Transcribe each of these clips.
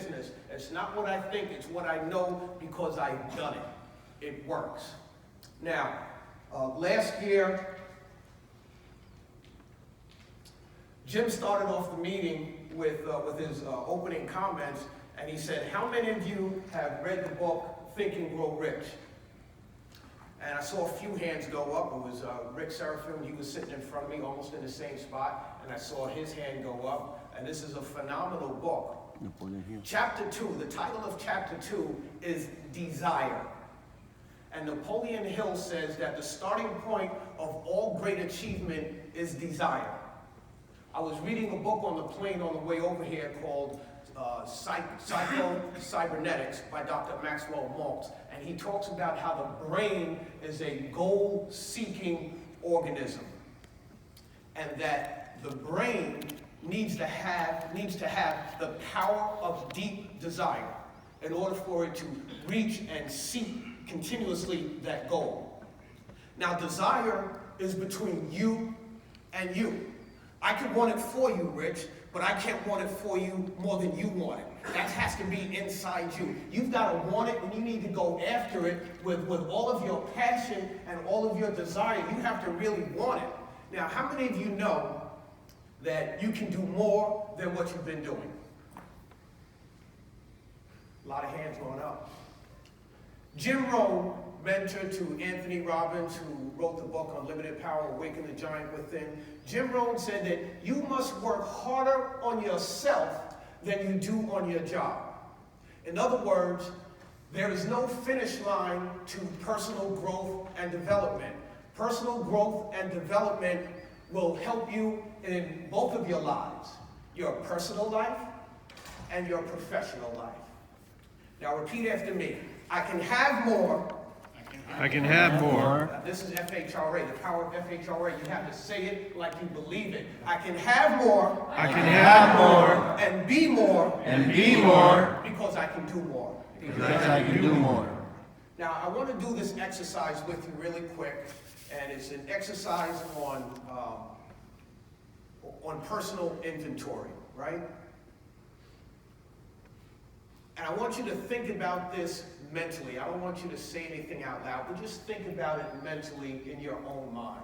business. It's not what I think, it's what I know because I've done it. It works. Now, last year, Jim started off the meeting with his opening comments, and he said, how many of you have read the book, Think and Grow Rich? And I saw a few hands go up. It was Rick Seraphim. He was sitting in front of me, almost in the same spot, and I saw his hand go up. And this is a phenomenal book. Chapter 2, the title of Chapter 2 is Desire. And Napoleon Hill says that the starting point of all great achievement is desire. I was reading a book on the plane on the way over here called Psycho-Cybernetics by Dr. Maxwell Maltz, and he talks about how the brain is a goal-seeking organism, and that the brain needs to have the power of deep desire in order for it to reach and seek continuously that goal. Now, desire is between you and you. I could want it for you, Rich, but I can't want it for you more than you want it. That has to be inside you. You've got to want it, and you need to go after it with all of your passion and all of your desire. You have to really want it. Now, how many of you know that you can do more than what you've been doing? A lot of hands going up. Jim Rohn, mentor to Anthony Robbins, who wrote the book Unlimited Power, Awaken the Giant Within, Jim Rohn said that you must work harder on yourself than you do on your job. In other words, there is no finish line to personal growth and development. Personal growth and development will help you in both of your lives, your personal life and your professional life. Now repeat after me. I can have more. I can have more. This is FHRA, the power of FHRA. You have to say it like you believe it. I can have more. I can have more. And be more. And be more. Because I can do more. Because I can do more. Now, I want to do this exercise with you really quick. And it's an exercise on personal inventory, right? And I want you to think about this mentally. I don't want you to say anything out loud, but just think about it mentally in your own mind.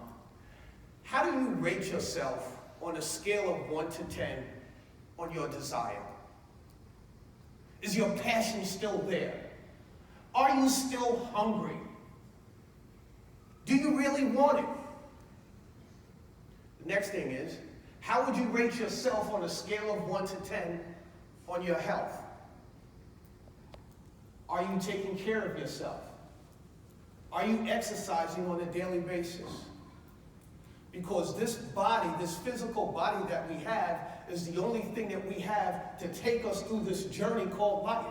How do you rate yourself on a scale of 1 to 10 on your desire? Is your passion still there? Are you still hungry? Do you really want it? The next thing is, how would you rate yourself on a scale of 1 to 10 on your health? Are you taking care of yourself? Are you exercising on a daily basis? Because this body, this physical body that we have, is the only thing that we have to take us through this journey called life.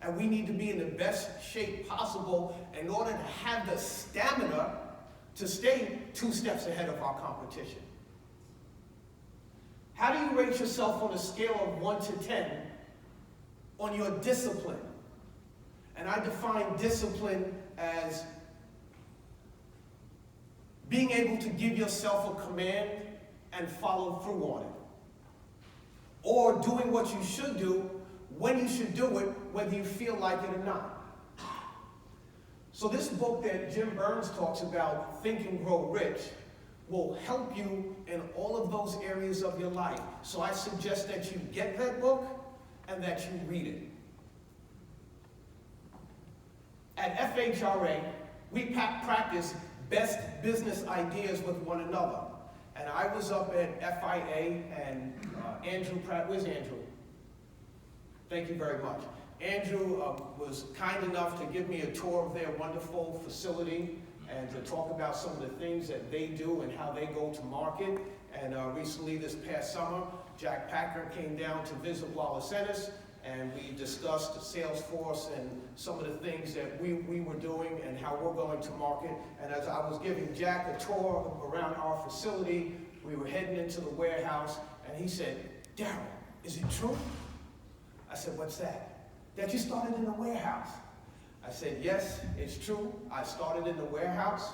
And we need to be in the best shape possible in order to have the stamina to stay 2 steps ahead of our competition. How do you rate yourself on a scale of 1 to 10 on your discipline? And I define discipline as being able to give yourself a command and follow through on it. Or doing what you should do, when you should do it, whether you feel like it or not. So this book that Jim Burns talks about, Think and Grow Rich, will help you in all of those areas of your life. So I suggest that you get that book and that you read it. At FHRA, we practice best business ideas with one another. And I was up at FIA, and Andrew Pratt, where's Andrew? Thank you very much. Andrew was kind enough to give me a tour of their wonderful facility and to talk about some of the things that they do and how they go to market. And recently, this past summer, Jack Packer came down to visit Wallace Eannace, and we discussed Salesforce and some of the things that we were doing and how we're going to market. And as I was giving Jack a tour around our facility, we were heading into the warehouse, and he said, "Darryl, is it true?" I said, "What's that?" "That you started in the warehouse." I said, "Yes, it's true. I started in the warehouse,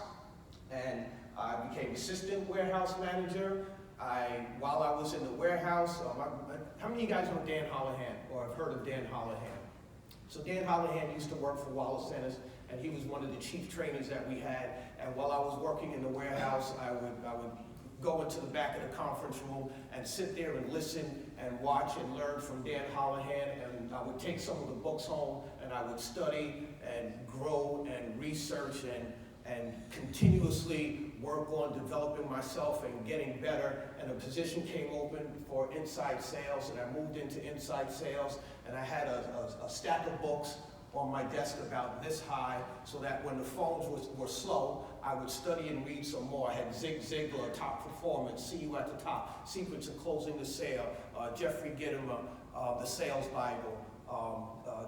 and I became assistant warehouse manager. While I was in the warehouse, how many of you guys know Dan Holohan or have heard of Dan Holohan? So Dan Holohan used to work for Wallace Eannace, and he was one of the chief trainers that we had. And while I was working in the warehouse, I would go into the back of the conference room and sit there and listen and watch and learn from Dan Holohan. And I would take some of the books home and I would study and grow and research and continuously work on developing myself and getting better. And a position came open for inside sales, and I moved into inside sales, and I had a stack of books on my desk about this high, so that when the phones were slow, I would study and read some more. I had Zig Ziglar, Top Performance, See You at the Top, Secrets of Closing the Sale, Jeffrey Gitomer, The Sales Bible,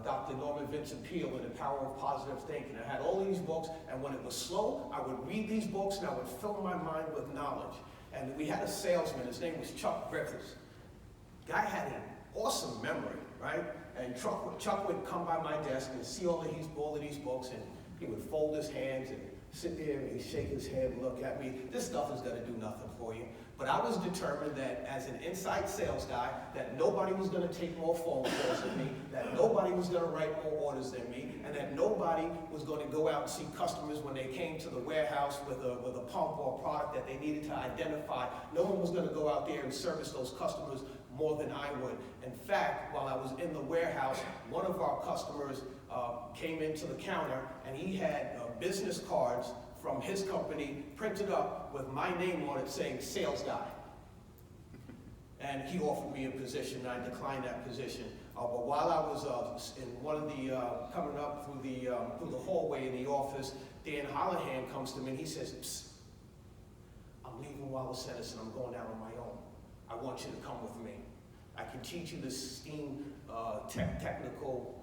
Dr. Norman Vincent Peale and The Power of Positive Thinking. I had all these books, and when it was slow, I would read these books and I would fill my mind with knowledge. And we had a salesman, his name was Chuck Griffiths. Guy had an awesome memory, right? And Chuck would come by my desk and see all of these books, and he would fold his hands and sit there and he'd shake his head and look at me. This stuff is gonna do nothing for you. But I was determined that as an inside sales guy, that nobody was gonna take more phone calls than me, that nobody was gonna write more orders than me, and that nobody was gonna go out and see customers when they came to the warehouse with a pump or a product that they needed to identify. No one was gonna go out there and service those customers more than I would. In fact, while I was in the warehouse, one of our customers came into the counter and he had business cards from his company printed up with my name on it saying sales guy. And he offered me a position, and I declined that position. But while I was in one of the, coming up through the hallway in the office, Dan Holohan comes to me and he says, "Psst, I'm leaving Wallace Eannace and I'm going out on my own. I want you to come with me. I can teach you this STEAM technical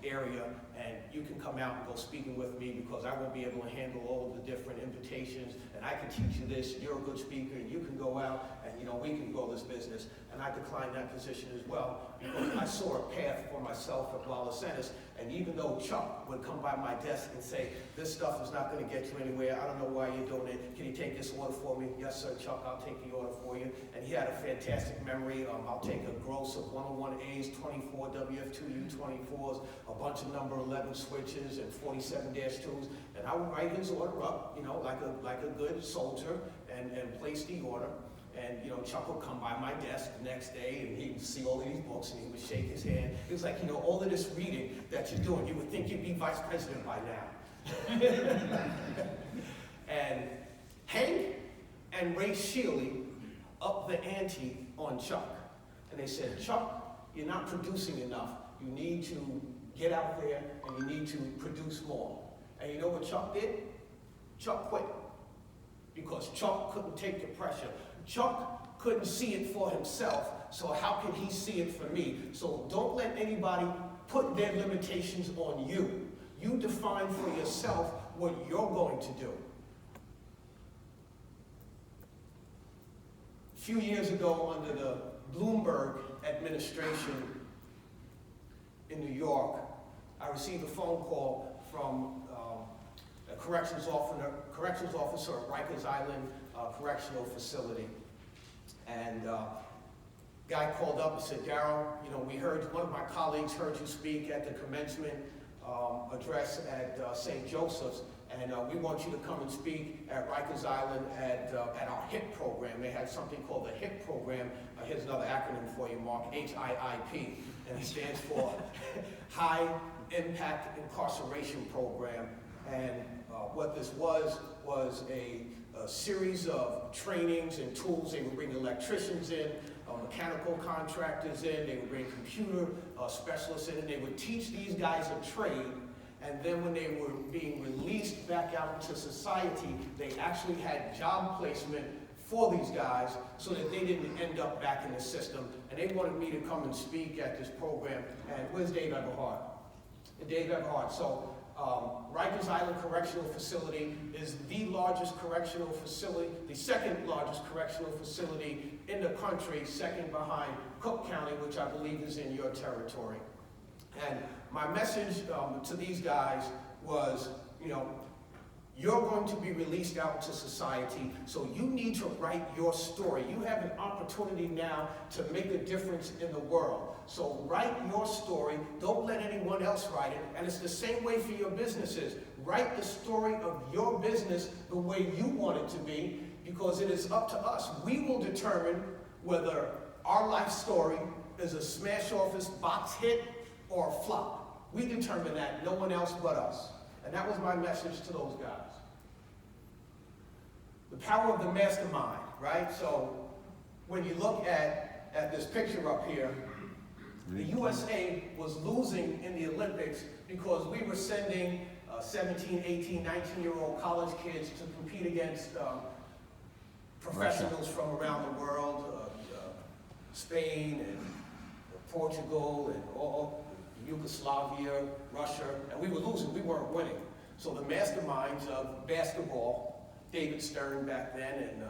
area, and you can come out and go speaking with me because I won't be able to handle all of the different invitations, and I can teach you this, you're a good speaker, and you can go out and we can grow this business." And I declined that position as well because I saw a path for myself at Wallace Eannace. And even though Chuck would come by my desk and say, "This stuff is not going to get you anywhere, I don't know why you're doing it, can you take this order for me?" "Yes sir, Chuck, I'll take the order for you." And he had a fantastic memory. I'll take a gross of 101As, 24 WF2U24s, a bunch of number 11 switches and 47-2s, and I would write his order up, like a good soldier, and place the order. And Chuck would come by my desk the next day and he would see all of these books and he would shake his hand. He was like, all of this reading that you're doing, you would think you'd be vice president by now. And Hank and Ray Shealy upped the ante on Chuck. And they said, "Chuck, you're not producing enough. You need to get out there and you need to produce more." And you know what Chuck did? Chuck quit. Because Chuck couldn't take the pressure. Chuck couldn't see it for himself, so how can he see it for me? So don't let anybody put their limitations on you. You define for yourself what you're going to do. A few years ago, under the Bloomberg administration in New York, I received a phone call from a corrections officer at Rikers Island Correctional Facility. And guy called up and said, "Darryl, we heard, one of my colleagues heard you speak at the commencement address at St. Joseph's, and we want you to come and speak at Rikers Island at our HIP program." They had something called the HIP program. Here's another acronym for you, Mark, HIIP, and it stands for High Impact Incarceration Program. And what this was a series of trainings and tools. They would bring electricians in, mechanical contractors in, they would bring computer specialists in, and they would teach these guys a trade. And then when they were being released back out into society, they actually had job placement for these guys so that they didn't end up back in the system. And they wanted me to come and speak at this program. And where's Dave Everhart? Dave Everhart. So Rikers Island Correctional Facility is the largest correctional facility, the second largest correctional facility in the country, second behind Cook County, which I believe is in your territory. And my message to these guys was, You're going to be released out into society, so you need to write your story. You have an opportunity now to make a difference in the world. So write your story. Don't let anyone else write it. And it's the same way for your businesses. Write the story of your business the way you want it to be, because it is up to us. We will determine whether our life story is a smash office box hit or a flop. We determine that, no one else but us. And that was my message to those guys. The power of the mastermind, right? So when you look at this picture up here, the USA was losing in the Olympics because we were sending 17, 18, 19-year-old college kids to compete against professionals from around the world, Spain and Portugal and all Yugoslavia, Russia, and we were losing, we weren't winning. So the masterminds of basketball, David Stern back then, and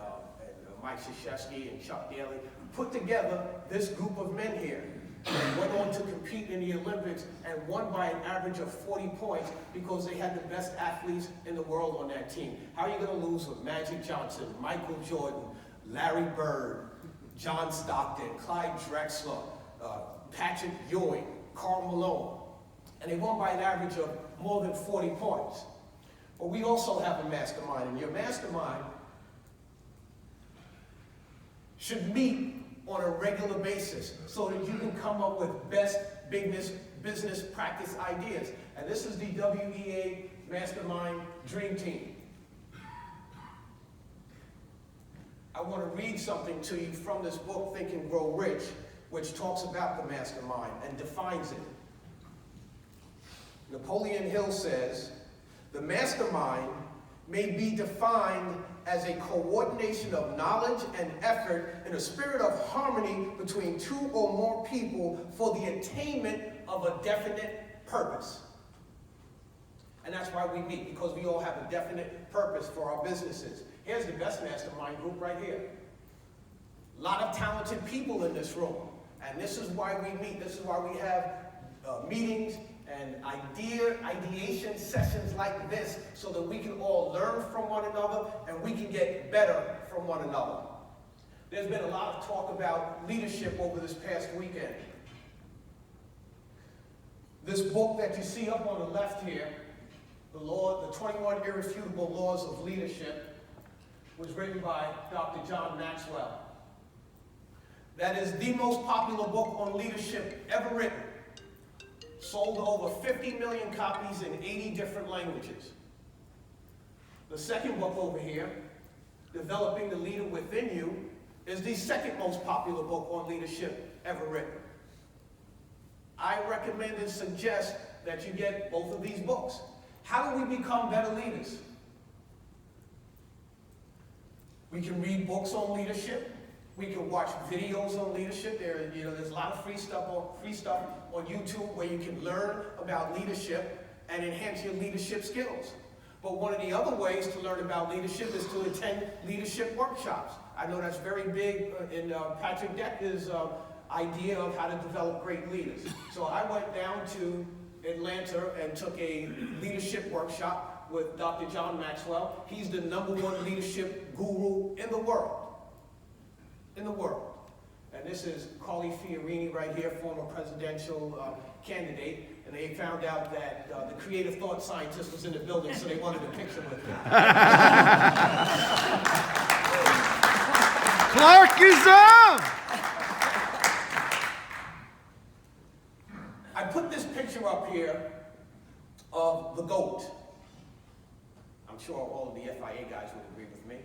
Mike Krzyzewski and Chuck Daly, put together this group of men here. They went on to compete in the Olympics and won by an average of 40 points because they had the best athletes in the world on that team. How are you going to lose with Magic Johnson, Michael Jordan, Larry Bird, John Stockton, Clyde Drexler, Patrick Ewing, Karl Malone? And they won by an average of more than 40 points. But we also have a mastermind, and your mastermind should meet on a regular basis so that you can come up with best business practice ideas. And this is the WEA Mastermind Dream Team. I want to read something to you from this book, Think and Grow Rich, which talks about the mastermind and defines it. Napoleon Hill says, the mastermind may be defined as a coordination of knowledge and effort in a spirit of harmony between two or more people for the attainment of a definite purpose. And that's why we meet, because we all have a definite purpose for our businesses. Here's the best mastermind group right here. A lot of talented people in this room. And this is why we meet. This is why we have meetings and ideation sessions like this, so that we can all learn from one another and we can get better from one another. There's been a lot of talk about leadership over this past weekend. This book that you see up on the left here, the 21 Irrefutable Laws of Leadership, was written by Dr. John Maxwell. That is the most popular book on leadership ever written. Sold over 50 million copies in 80 different languages. The second book over here, Developing the Leader Within You, is the second most popular book on leadership ever written. I recommend and suggest that you get both of these books. How do we become better leaders? We can read books on leadership. We can watch videos on leadership. There's a lot of free stuff on YouTube where you can learn about leadership and enhance your leadership skills. But one of the other ways to learn about leadership is to attend leadership workshops. I know that's very big in Patrick Decker's idea of how to develop great leaders. So I went down to Atlanta and took a leadership workshop with Dr. John Maxwell. He's the #1 leadership guru in the world. In the world. And this is Carly Fiorini right here, former presidential candidate. And they found out that the creative thought scientist was in the building, so they wanted a picture with him. Clark is up! I put this picture up here of the GOAT. I'm sure all of the FIA guys would agree with me.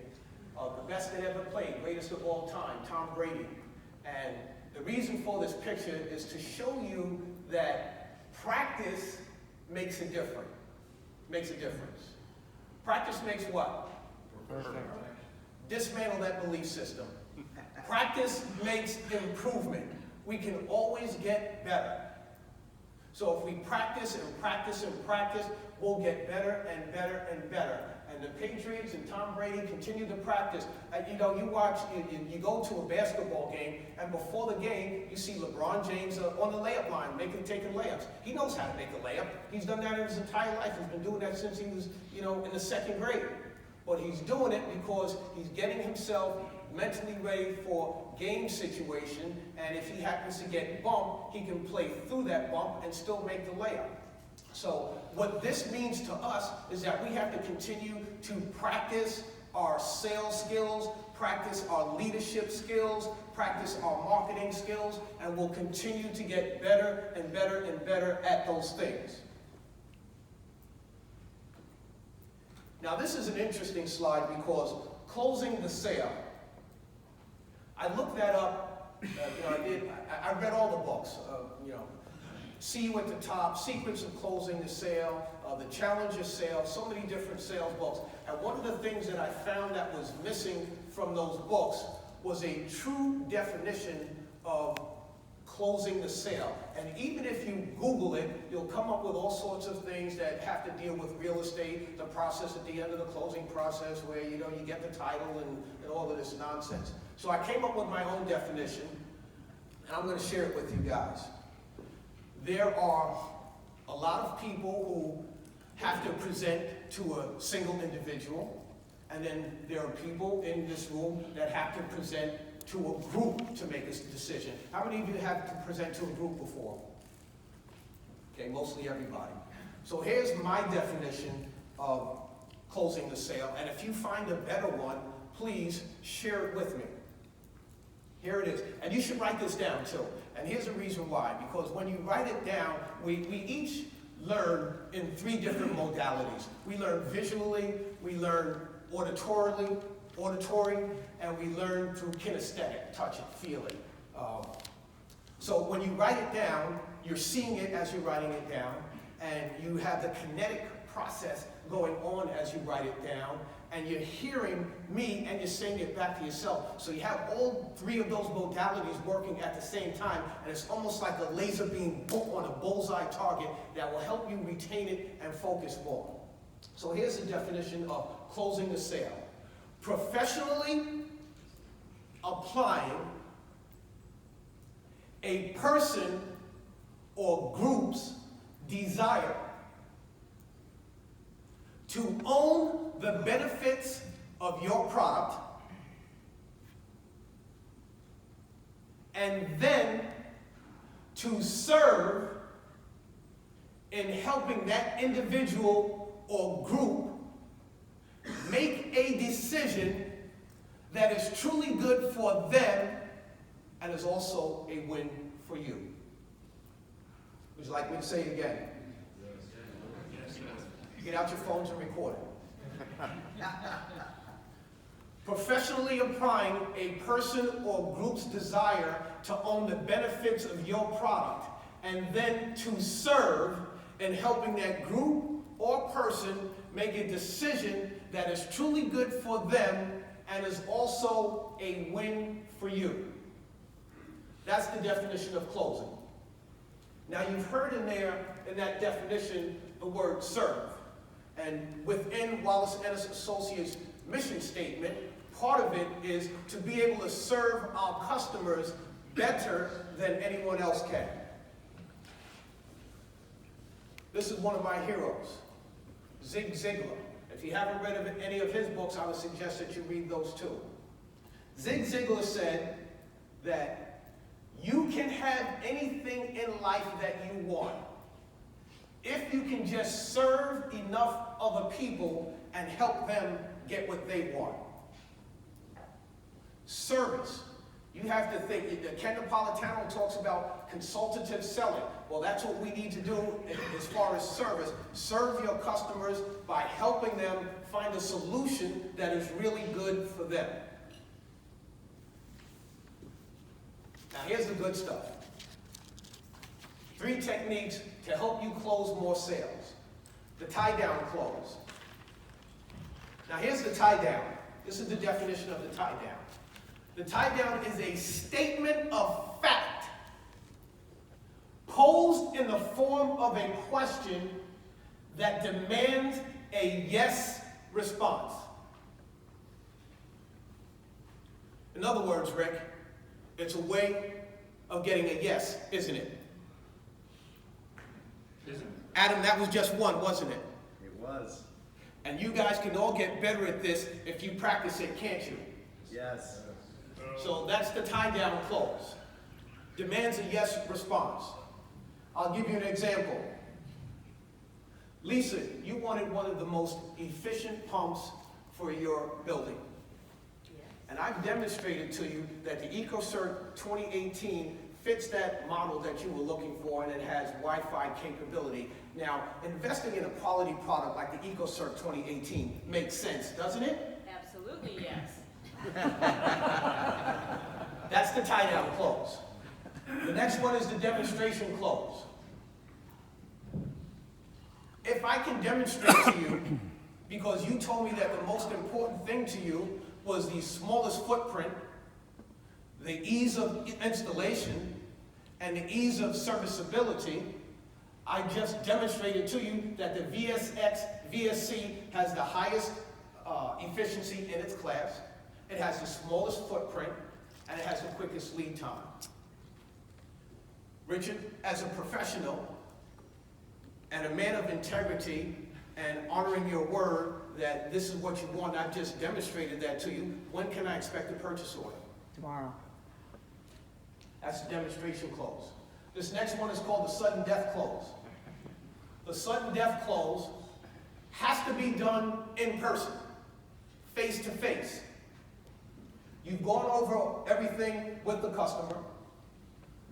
The best that ever played, greatest of all time, Tom Brady. And the reason for this picture is to show you that practice makes a difference. Practice makes what? Dismantle that belief system. Practice makes improvement. We can always get better. So if we practice and practice and practice, we'll get better and better and better. And the Patriots and Tom Brady continue to practice. You know, you go to a basketball game, and before the game, you see LeBron James on the layup line, taking layups. He knows how to make a layup. He's done that in his entire life. He's been doing that since he was, in the second grade. But he's doing it because he's getting himself mentally ready for game situation, and if he happens to get bumped, he can play through that bump and still make the layup. So what this means to us is that we have to continue to practice our sales skills, practice our leadership skills, practice our marketing skills, and we'll continue to get better and better and better at those things. Now this is an interesting slide because closing the sale, I looked that up, I read all the books, See You at the Top, Secrets of Closing the Sale, The Challenger Sale, so many different sales books. And one of the things that I found that was missing from those books was a true definition of closing the sale. And even if you Google it, you'll come up with all sorts of things that have to deal with real estate, the process at the end of the closing process where, you get the title and all of this nonsense. So I came up with my own definition, and I'm going to share it with you guys. There are a lot of people who have to present to a single individual, and then there are people in this room that have to present to a group to make a decision. How many of you have to present to a group before? Okay, mostly everybody. So here's my definition of closing the sale, and if you find a better one, please share it with me. Here it is. And you should write this down too. And here's the reason why. Because when you write it down, we each learn in 3 different modalities. We learn visually, we learn auditory, and we learn through kinesthetic, touch it, feel it. So when you write it down, you're seeing it as you're writing it down, and you have the kinetic process going on as you write it down, and you're hearing me and you're saying it back to yourself. So you have all 3 of those modalities working at the same time, and it's almost like a laser beam on a bullseye target that will help you retain it and focus more. So here's the definition of closing the sale. Professionally applying a person or group's desire to own the benefits of your product and then to serve in helping that individual or group make a decision that is truly good for them and is also a win for you. Would you like me to say it again? Get out your phones and record it. Professionally applying a person or group's desire to own the benefits of your product and then to serve in helping that group or person make a decision that is truly good for them and is also a win for you. That's the definition of closing. Now you've heard in there, in that definition, the word serve. And within Wallace Eannace Associates' mission statement, part of it is to be able to serve our customers better than anyone else can. This is one of my heroes, Zig Ziglar. If you haven't read any of his books, I would suggest that you read those too. Zig Ziglar said that you can have anything in life that you want if you can just serve enough other people and help them get what they want. Service. You have to think, Ken Napolitano talks about consultative selling. Well, that's what we need to do as far as service. Serve your customers by helping them find a solution that is really good for them. Now here's the good stuff. 3 techniques to help you close more sales. The tie-down close. Now here's the tie-down. This is the definition of the tie-down. The tie-down is a statement of fact posed in the form of a question that demands a yes response. In other words, Rick, it's a way of getting a yes, isn't it? Isn't it? Adam, that was just one, wasn't it? It was. And you guys can all get better at this if you practice it, can't you? Yes. So that's the tie-down clause. Demands a yes response. I'll give you an example. Lisa, you wanted one of the most efficient pumps for your building. And I've demonstrated to you that the EcoCert 2018 fits that model that you were looking for, and it has Wi-Fi capability. Now, investing in a quality product like the EcoCert 2018 makes sense, doesn't it? Absolutely, yes. That's the tie-down clause. The next one is the demonstration clause. If I can demonstrate to you, because you told me that the most important thing to you was the smallest footprint, the ease of installation, and the ease of serviceability, I just demonstrated to you that the VSC has the highest efficiency in its class, it has the smallest footprint, and it has the quickest lead time. Richard, as a professional and a man of integrity and honoring your word that this is what you want, I've just demonstrated that to you. When can I expect a purchase order? Tomorrow. That's the demonstration clause. This next one is called the sudden death clause. The sudden death clause has to be done in person, face to face. You've gone over everything with the customer.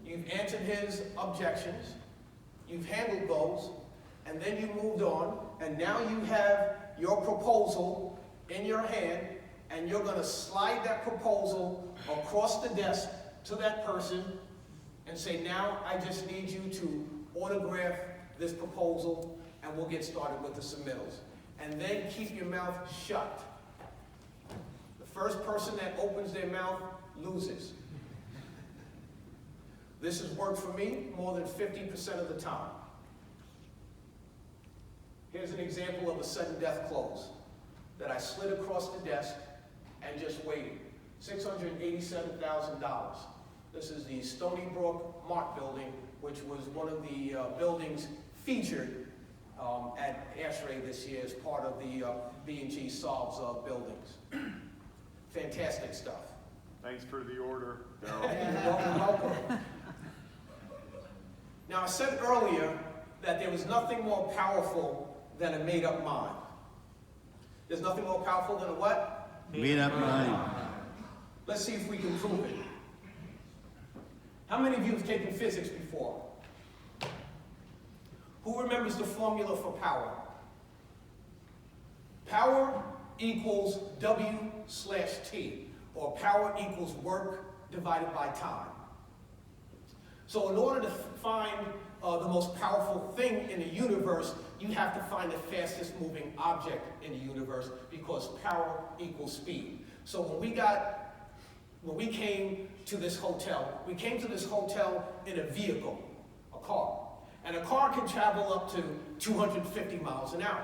You've answered his objections. You've handled those. And then you moved on, and now you have your proposal in your hand, and you're going to slide that proposal across the desk to that person and say, now I just need you to autograph this proposal, and we'll get started with the submittals. And then keep your mouth shut. The first person that opens their mouth loses. This has worked for me more than 50% of the time. Here's an example of a sudden death clause that I slid across the desk and just waited. $687,000. This is the Stony Brook Mart building, which was one of the buildings featured at FHRA this year as part of the B&G Solves buildings. Fantastic stuff. Thanks for the order, Darryl. Welcome. Now, I said earlier that there was nothing more powerful than a made-up mind. There's nothing more powerful than a what? Made up mind. Let's see if we can prove it. How many of you have taken physics before? Who remembers the formula for power? Power equals W/T, or power equals work divided by time. So in order to find the most powerful thing in the universe, you have to find the fastest moving object in the universe, because power equals speed. So when we came to this hotel, we came to this hotel in a vehicle, a car. And a car can travel up to 250 miles an hour.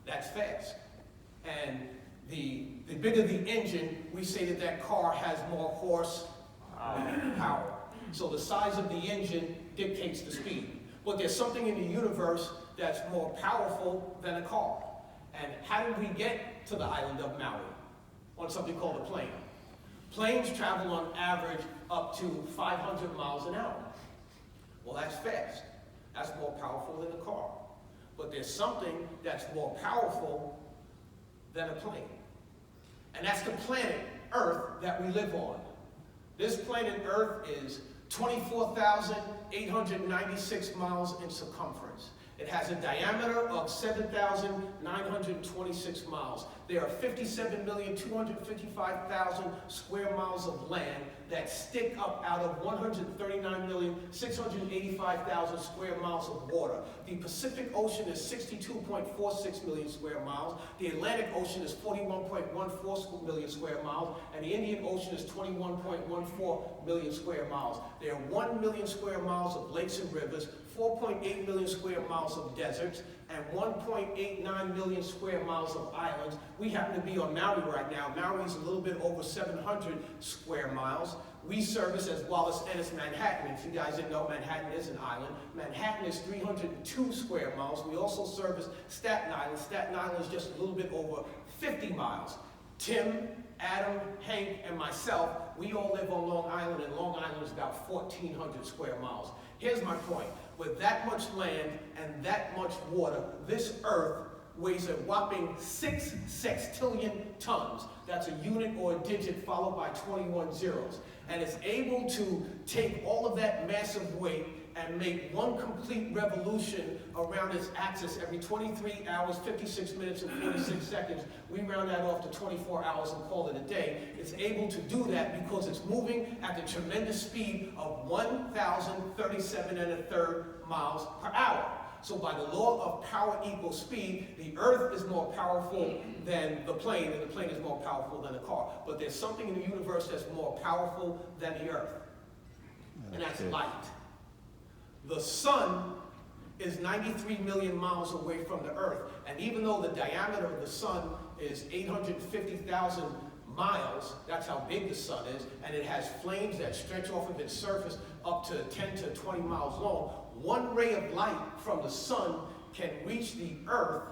That's fast. And the bigger the engine, we say that that car has more horsepower. So the size of the engine dictates the speed. But there's something in the universe that's more powerful than a car. And how did we get to the island of Maui? On something called a plane. Planes travel on average up to 500 miles an hour. Well, that's fast. That's more powerful than a car. But there's something that's more powerful than a plane. And that's the planet Earth that we live on. This planet Earth is 24,896 miles in circumference. It has a diameter of 7,926 miles. There are 57,255,000 square miles of land that stick up out of 139,685,000 square miles of water. The Pacific Ocean is 62.46 million square miles. The Atlantic Ocean is 41.14 million square miles. And the Indian Ocean is 21.14 million square miles. There are 1 million square miles of lakes and rivers, 4.8 million square miles of deserts, and 1.89 million square miles of islands. We happen to be on Maui right now. Maui is a little bit over 700 square miles. We service as Wallace Eannace Manhattan. If you guys didn't know, Manhattan is an island. Manhattan is 302 square miles. We also service Staten Island. Staten Island is just a little bit over 50 miles. Tim, Adam, Hank, and myself, we all live on Long Island, and Long Island is about 1,400 square miles. Here's my point. With that much land and that much water, this earth weighs a whopping 6 sextillion tons. That's a unit or a digit followed by 21 zeros. And it's able to take all of that massive weight and make one complete revolution around its axis every 23 hours, 56 minutes, and 46 seconds. We round that off to 24 hours and call it a day. It's able to do that because it's moving at the tremendous speed of 1,037 1/3 miles per hour. So by the law of power equals speed, the earth is more powerful than the plane, and the plane is more powerful than the car. But there's something in the universe that's more powerful than the earth, and that's light. The sun is 93 million miles away from the earth, and even though the diameter of the sun is 850,000 miles, that's how big the sun is, and it has flames that stretch off of its surface up to 10 to 20 miles long, one ray of light from the sun can reach the earth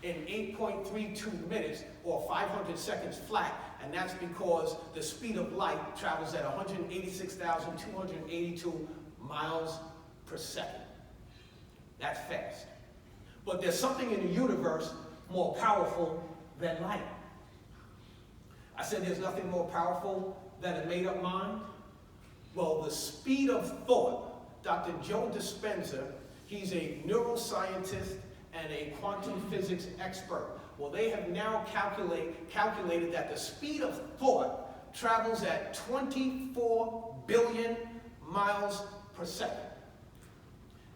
in 8.32 minutes or 500 seconds flat, and that's because the speed of light travels at 186,282 miles per second. That's fast. But there's something in the universe more powerful than light. I said there's nothing more powerful than a made-up mind. Well, the speed of thought, Dr. Joe Dispenza, he's a neuroscientist and a quantum physics expert. Well, they have now calculated that the speed of thought travels at 24 billion miles per second.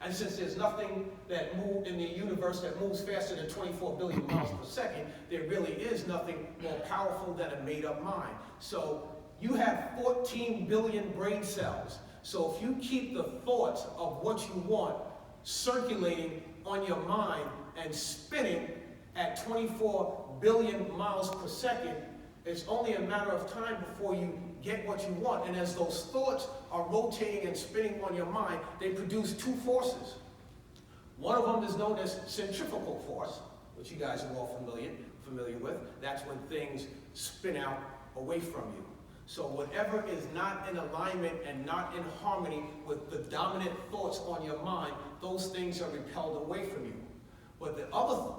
And since there's nothing that moves in the universe that moves faster than 24 billion miles per second, there really is nothing more powerful than a made-up mind. So you have 14 billion brain cells. So if you keep the thoughts of what you want circulating on your mind and spinning at 24 billion miles per second, it's only a matter of time before you get what you want. And as those thoughts are rotating and spinning on your mind, they produce two forces. One of them is known as centrifugal force, which you guys are all familiar with. That's when things spin out away from you. So whatever is not in alignment and not in harmony with the dominant thoughts on your mind, those things are repelled away from you. But the other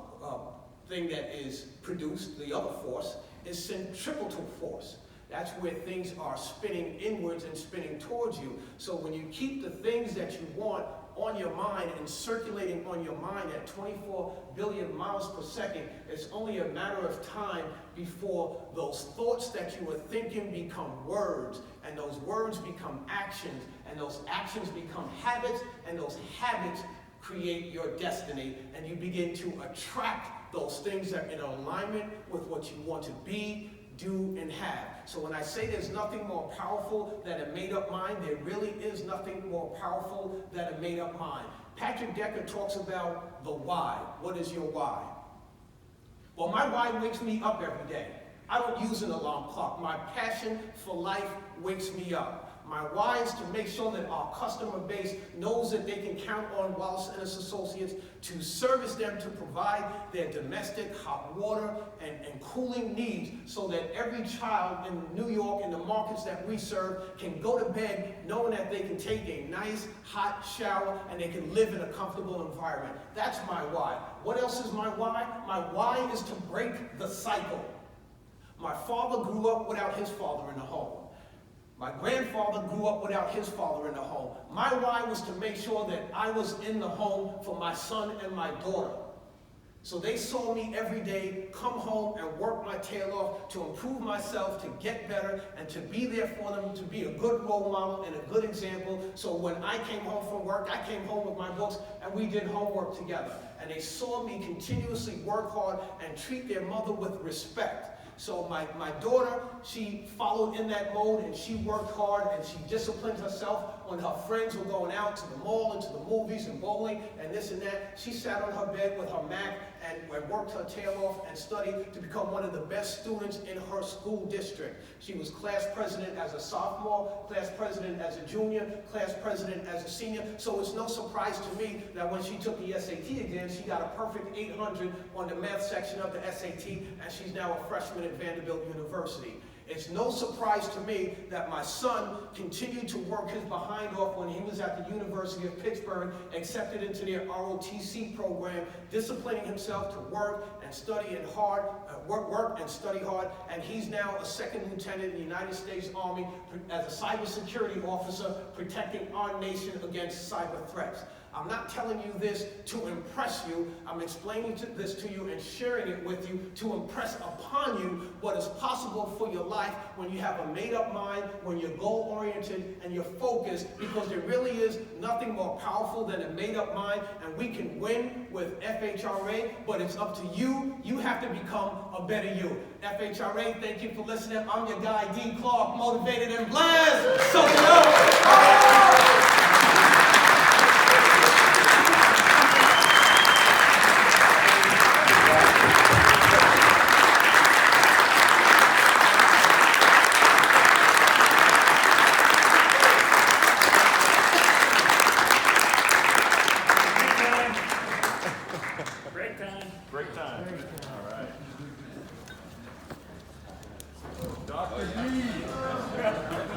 thing that is produced, the other force, is centripetal force. That's where things are spinning inwards and spinning towards you. So when you keep the things that you want on your mind and circulating on your mind at 24 billion miles per second, it's only a matter of time before those thoughts that you were thinking become words, and those words become actions, and those actions become habits, and those habits create your destiny, and you begin to attract those things that are in alignment with what you want to be, do, and have. So when I say there's nothing more powerful than a made-up mind, there really is nothing more powerful than a made-up mind. Patrick Decker talks about the why. What is your why? Well, my why wakes me up every day. I don't use an alarm clock. My passion for life wakes me up. My why is to make sure that our customer base knows that they can count on Wallace Eannace Associates to service them, to provide their domestic hot water and cooling needs, so that every child in New York and the markets that we serve can go to bed knowing that they can take a nice hot shower and they can live in a comfortable environment. That's my why. What else is my why? My why is to break the cycle. My father grew up without his father in the home. My grandfather grew up without his father in the home. My why was to make sure that I was in the home for my son and my daughter. So they saw me every day come home and work my tail off to improve myself, to get better, and to be there for them, to be a good role model and a good example. So when I came home from work, I came home with my books and we did homework together. And they saw me continuously work hard and treat their mother with respect. So my daughter, she followed in that mode, and she worked hard, and she disciplined herself when her friends were going out to the mall and to the movies and bowling and this and that, she sat on her bed with her Mac and worked her tail off and studied to become one of the best students in her school district. She was class president as a sophomore, class president as a junior, class president as a senior. So it's no surprise to me that when she took the SAT exam, she got a perfect 800 on the math section of the SAT, and she's now a freshman at Vanderbilt University. It's no surprise to me that my son continued to work his behind off when he was at the University of Pittsburgh, accepted into their ROTC program, disciplining himself to work and study hard, work and study hard, and he's now a second lieutenant in the United States Army as a cybersecurity officer protecting our nation against cyber threats. I'm not telling you this to impress you. I'm explaining this to you and sharing it with you to impress upon you what is possible for your life when you have a made-up mind, when you're goal-oriented and you're focused, because there really is nothing more powerful than a made-up mind, and we can win with FHRA, but it's up to you. You have to become a better you. FHRA, thank you for listening. I'm your guy, D. Clark, motivated and blessed. So Break time. All right. Dr. D.